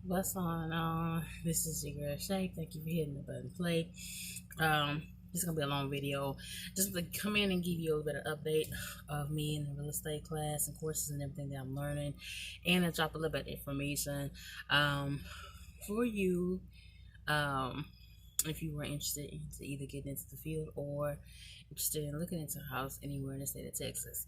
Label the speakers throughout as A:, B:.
A: What's on? This is your girl Shay. Thank you for hitting the button play. Um, this is gonna be a long video. Just to come in and give you a little bit of update of me in the real estate class and courses and everything that I'm learning, and to drop a little bit of information for you. Um, if you were interested in to either get into the field or interested in looking into a house anywhere in the state of Texas.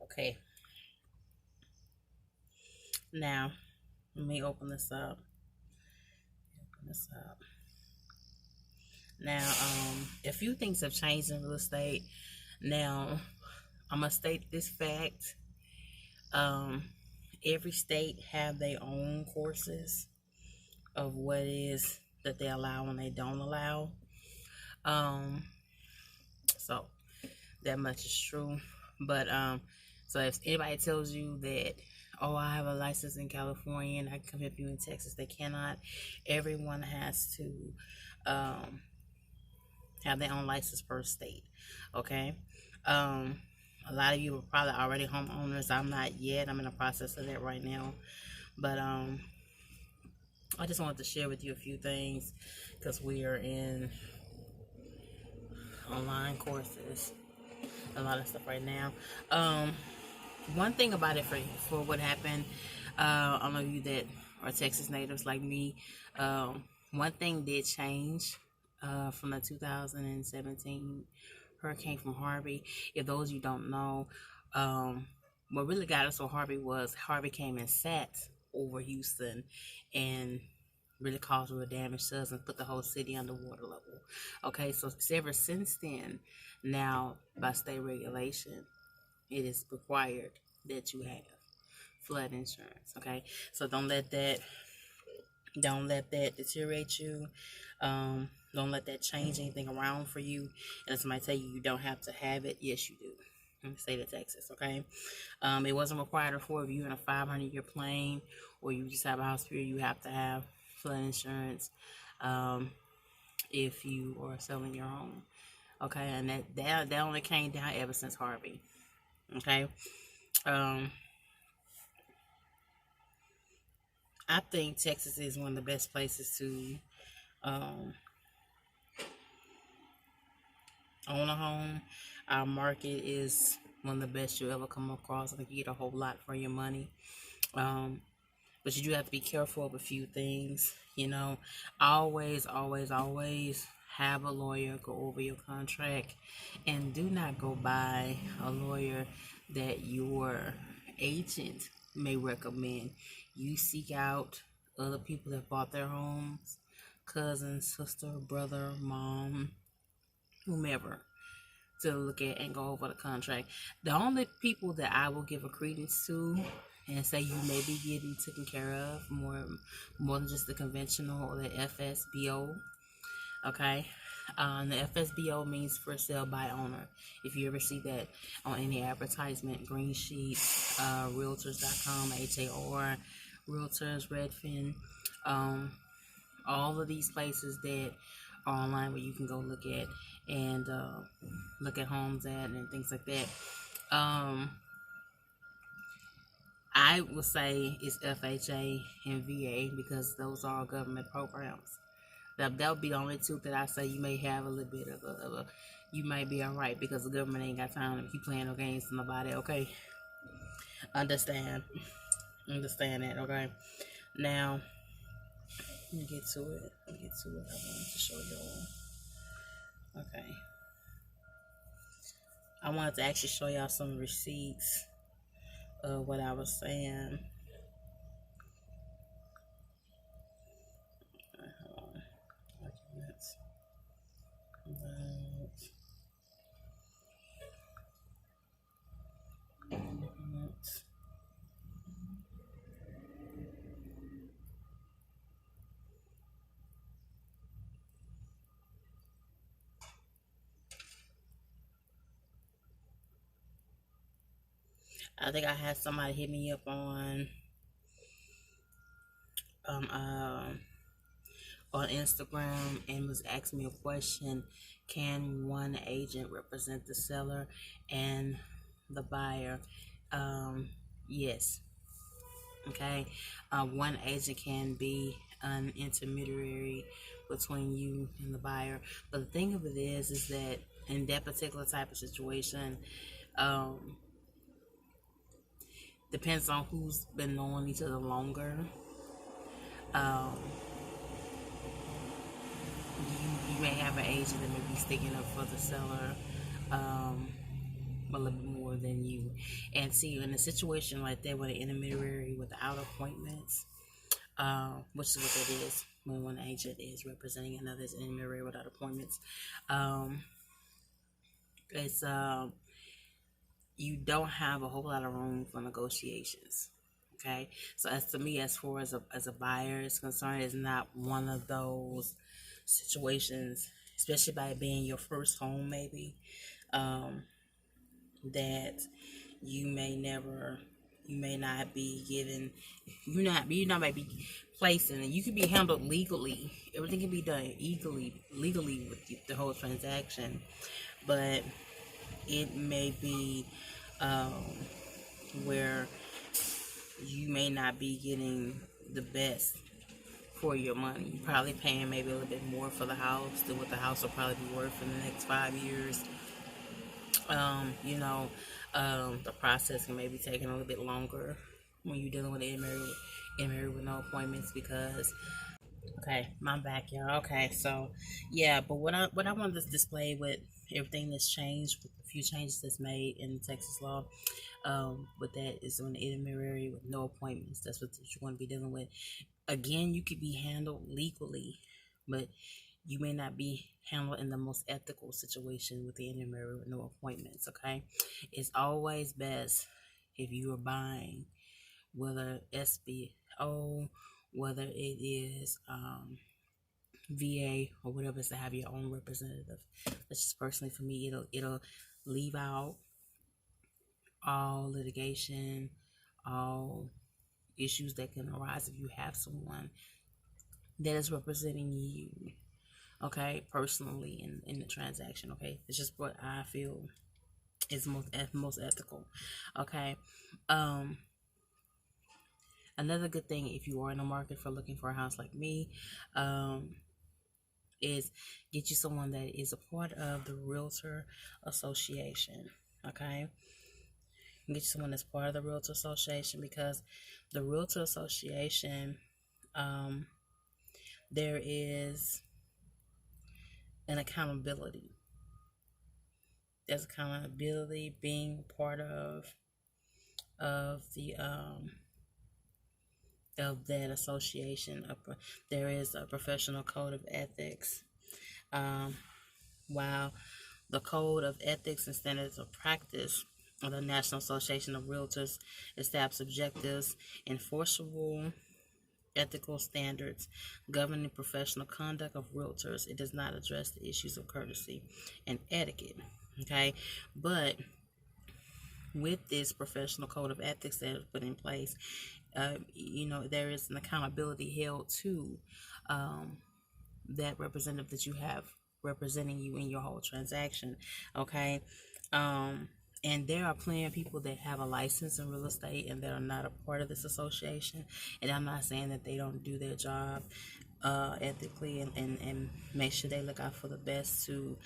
A: Okay, now let me open this up. Now, a few things have changed in real estate. Now, I'm gonna state this fact. Um, every state have their own courses of what is that they allow and they don't allow. So that much is true. But so if anybody tells you that, oh, I have a license in California and I can come help you in Texas, they cannot. Everyone has to have their own license per state. Okay. A lot of you are probably already homeowners. I'm not yet. I'm in the process of that right now. But I just wanted to share with you a few things because we are in online courses, a lot of stuff right now. One thing about it for what happened, all of you that are Texas natives like me, one thing did change from the 2017 hurricane from Harvey. If those of you don't know, what really got us with Harvey came and sat over Houston and really caused real damage to us and put the whole city under water level. Okay, so ever since then, now by state regulation, it is required that you have flood insurance. Okay, so don't let that deteriorate you. Don't let that change anything around for you. And if somebody tell you you don't have to have it, yes you do. In the state of Texas, okay? It wasn't required before. If you're in a 500-year plane or you just have a house here, you have to have flood insurance if you are selling your home, okay? And that only came down ever since Harvey, okay? I think Texas is one of the best places to own a home. Our market is one of the best you'll ever come across. I think you get a whole lot for your money. But you do have to be careful of a few things. You know, always have a lawyer go over your contract, and do not go by a lawyer that your agent may recommend. You seek out other people that bought their homes, cousin, sister, brother, mom, whomever, to look at and go over the contract. The only people that I will give a credence to and say you may be getting taken care of more than just the conventional or the FSBO. Okay. The FSBO means for sale by owner. If you ever see that on any advertisement, Green Sheet, Realtors.com, HAR, Realtors, Redfin, all of these places that are online where you can go look at and look at homes at and things like that. I would say it's FHA and VA because those are government programs. That would be the only two that I say you may have a little bit of a you might be alright because the government ain't got time to keep playing no games to nobody. Okay, understand that. Okay, now let me get to it. I wanted to show y'all. Okay, I wanted to actually show y'all some receipts of what I was saying. Documents. I think I had somebody hit me up um, uh, on Instagram and was asking me a question: can one agent represent the seller and the buyer? Yes. Okay. One agent can be an intermediary between you and the buyer, but the thing of it is that in that particular type of situation, um, depends on who's been knowing each other longer. Um, you may have an agent that may be sticking up for the seller a little bit more than you. And see, in a situation like that, with an intermediary without appointments, which is what that is, when one agent is representing another's intermediary without appointments, um, it's you don't have a whole lot of room for negotiations. Okay, so as to me, as far as a buyer is concerned, it's not one of those situations, especially by it being your first home, maybe um, that you may never, you may not be given, you not might be placing, and you can be handled legally. Everything can be done legally with the whole transaction, but it may be um, where you may not be getting the best for your money. You're probably paying maybe a little bit more for the house than what the house will probably be worth in the next 5 years. You know, the process can maybe take a little bit longer when you're dealing with an married with no appointments because okay, my back, y'all. Okay, so yeah, but what I wanted to display with everything that's changed, with a few changes that's made in Texas law, with that is on the intermediary with no appointments. That's what you want to be dealing with. Again, you could be handled legally, but you may not be handled in the most ethical situation with the intermediary with no appointments. Okay, it's always best if you are buying, whether FSBO, whether it is VA or whatever, is to have your own representative. That's just personally for me. It'll leave out all litigation, all issues that can arise if you have someone that is representing you, okay, personally in the transaction. Okay, it's just what I feel is most ethical. Okay, another good thing if you are in the market for looking for a house like me, is get you someone that is a part of the Realtor Association. Okay, get you someone that's part of the Realtor Association, because the Realtor Association, there is an accountability. There's accountability being part of that association. There is a professional code of ethics. While the Code of Ethics and Standards of Practice of the National Association of Realtors establishes objectives, enforceable ethical standards governing professional conduct of realtors. It does not address the issues of courtesy and etiquette. Okay, but with this professional code of ethics that is put in place, there is an accountability held to that representative that you have representing you in your whole transaction. Okay, and there are plenty of people that have a license in real estate and that are not a part of this association. And I'm not saying that they don't do their job ethically and make sure they look out for the best to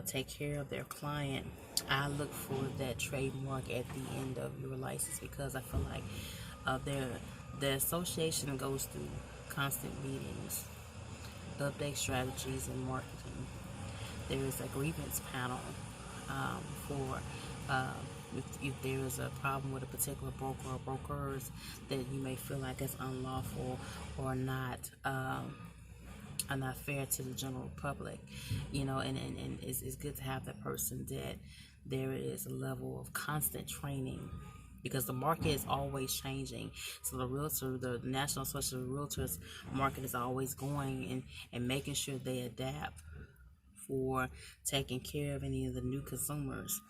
A: take care of their client. I look for that trademark at the end of your license, because I feel like the association goes through constant meetings, update strategies, and marketing. There is a grievance panel for if there is a problem with a particular broker or brokers that you may feel like is unlawful or not are not fair to the general public, and it's good to have that person that there is a level of constant training, because the market is always changing. So the National Association of Realtors market is always going and making sure they adapt for taking care of any of the new consumers.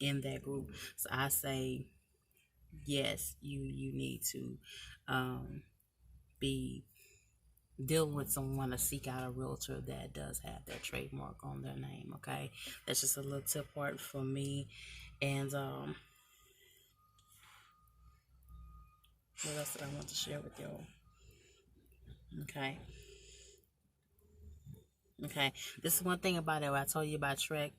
A: in that group. So I say yes, you need to be dealing with someone to seek out a realtor that does have that trademark on their name. Okay, that's just a little tip part for me. And what else did I want to share with y'all? Okay. Okay, this is one thing about it. I told you about Trek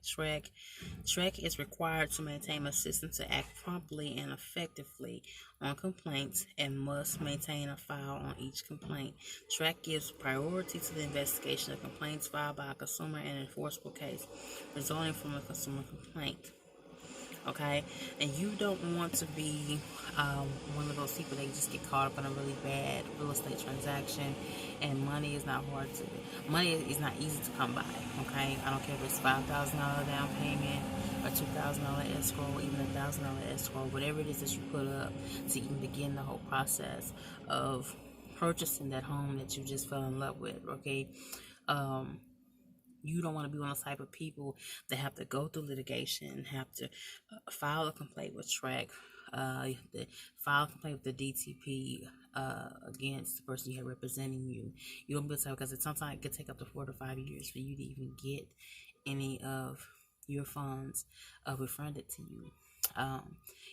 A: is required to maintain a system to act promptly and effectively on complaints and must maintain a file on each complaint. Trek gives priority to the investigation of complaints filed by a consumer and enforceable case resulting from a consumer complaint. Okay, and you don't want to be one of those people that just get caught up in a really bad real estate transaction, and money is not money is not easy to come by. Okay, I don't care if it's $5,000 down payment or $2,000 escrow, even $1,000 escrow, whatever it is that you put up to even begin the whole process of purchasing that home that you just fell in love with. Okay, you don't want to be one of those type of people that have to go through litigation, have to file a complaint with TRAC, file a complaint with the DTP against the person you have representing you. You don't be able to, because sometimes it could take up to 4 to 5 years for you to even get any of your funds refunded to you.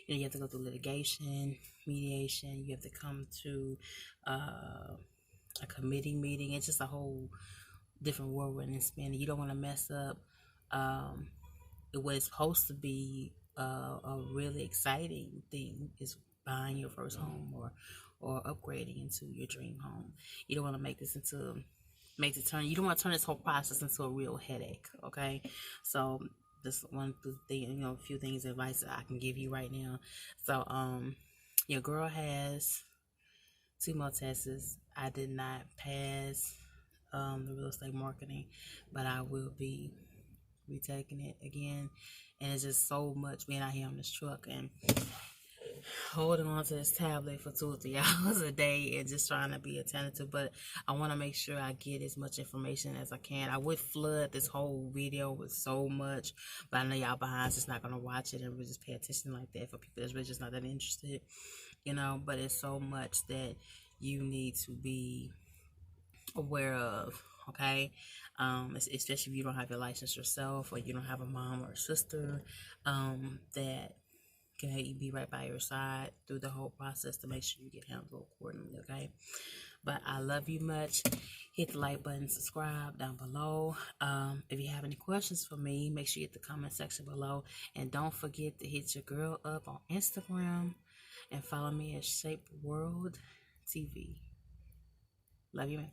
A: You have to go through litigation, mediation. You have to come to a committee meeting. It's just a whole different world we're in spinning. You don't want to mess up what is supposed to be a really exciting thing is buying your first home or upgrading into your dream home. You don't want to make the turn. You don't want to turn this whole process into a real headache. Okay, so this one thing, a few things advice that I can give you right now. So your girl has 2 more tests. I did not pass the real estate marketing, but I will be retaking it again. And it's just so much being out here on this truck and holding on to this tablet for 2 or 3 hours a day and just trying to be attentive. But I want to make sure I get as much information as I can. I would flood this whole video with so much, but I know y'all behind just not going to watch it and really just pay attention like that for people that's really just not that interested, but it's so much that you need to be aware of. Okay, especially if you don't have your license yourself, or you don't have a mom or a sister that can be right by your side through the whole process to make sure you get handled accordingly. Okay, but I love you much. Hit the like button, subscribe down below. If you have any questions for me, make sure you hit the comment section below, and don't forget to hit your girl up on Instagram and follow me at Shape World TV. Love you, man.